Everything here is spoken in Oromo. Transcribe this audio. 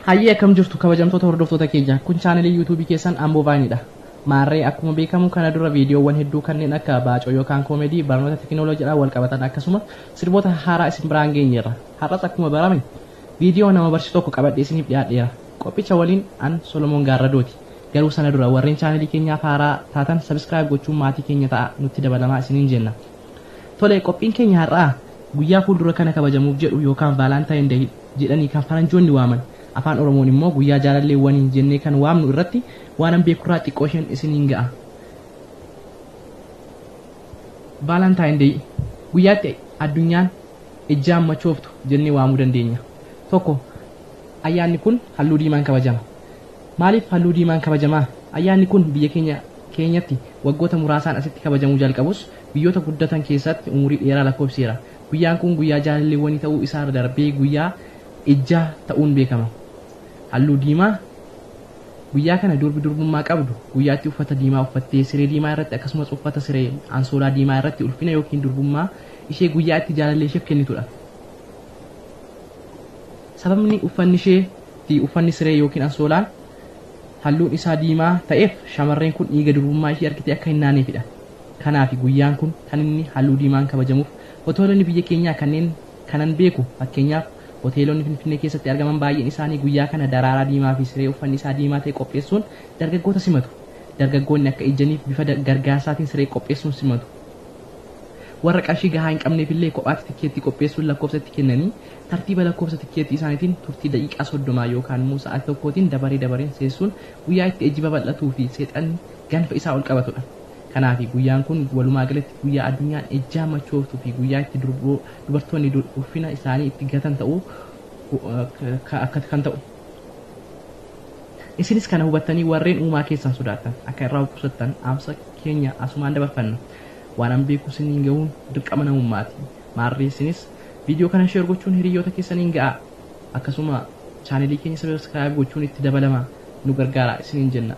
Hayyee akkam jirtu kabajamtoota hordoftoota keenya kun chaanelii YouTube keessan Amboo Vaaniidha. Maarree akkuma beekamu kana dura viidiyoowwan hedduu kanneen akka baacoo yookaan koomedii barnoota teekinooloojiidhaan wal qabatan akkasumas sirboota haaraa isin biraan geenyeerra. Har'as akkuma barame viidiyoo nama barsiisu tokko qabadhee isiniif dhiyaadheera. Qophicha waliin an Solomoon Gaarradooti. Garuu sana dura warreen chaanelii keenyaaf haaraa taatan subscribe gochuun maatii keenya ta'a nutti dabalamaa isiniin jenna. Tole qophiin keenya har'aa guyyaa fuuldura kana kabajamuuf jedhu yookaan Valentine Day jedhanii kan faranjoonni waaman. Afaan Oromoon immoo guyyaa jaalalleewwanii jennee kan waamnu irratti waan beekurraa xiqqoo isheen isiniin ga'a. Valentine Day guyyaatti addunyaan ijaan machooftu jennee waamuu dandeenya. Tokko ayyaanni kun halluu diimaan kabajama. Maaliif halluu diimaan kabajamaa? Ayyaanni kun biyya keenyatti waggoota muraasaan asitti kabajamuu jalqabus biyyoota guddatan keessatti umurii dheeraa lakkoofseera. Guyyaan kun guyyaa jaalalleewwanii ta'uu isaa darbee guyyaa ijaa ta'uun beekama. Halluu diimaa guyyaa kana durbummaa qabdu guyyaatti uffata diimaa uffattee siree diimaa irratti akkasumas uffata siree ansoolaa diimaa irratti ulfina yookiin durbummaa ishee guyyaatti jaalallee isheef kennitudha. Sababni uffanni ishee fi uffanni siree yookiin ansoolaan halluun isaa diimaa ta'eef shamarreen kun dhiiga durbummaa ishee argitee akka hin naaneefidha. Kanaaf guyyaan kun kan inni halluu diimaan kabajamuuf hoteelonni biyya keenyaa kanneen kanan beeku fakkeenyaaf hoteelonni Finfinnee keessatti argaman baay'een isaanii guyyaa kana daraaraa diimaa fi siree uffanni isaa diimaa ta'e qopheessuun dargaggoota simatu. Dargaggoonni akka ijaniif bifa gargaarsaatiin siree qopheessuun simatu. Warra qarshii gahaa hin qabneef illee kophaatti tikkeettii qopheessuun lakkoofsa itti kennanii tartiiba lakkoofsa tikkeettii isaaniitiin turtii daqiiqaa 30 yookaan immoo sa'aatii tokkootiin dabareen seessuun guyyaa itti ejjiba bal'atuu fi seexanni ganfa isaa ol qabatudha. Kanaaf guyyaan kun walumaa galatti guyyaa addunyaan ijaa machooftuu fi guyyaa itti dubartoonni ulfina isaanii itti gatan ta'uu kan ta'u. Isinis kana hubattanii warreen uumaa keessan sodaatan akka irraa qusattan amsa keenya asumaan dabarfanna. Waan beeku isiniin gahuun dirqama namummaati. Maarree isinis viidiyoo kana share gochuun hiriyoota keessaniin ga'a. Akkasuma chaanelii keenya subscribe gochuun itti dabalama nu gargaara isiniin jenna.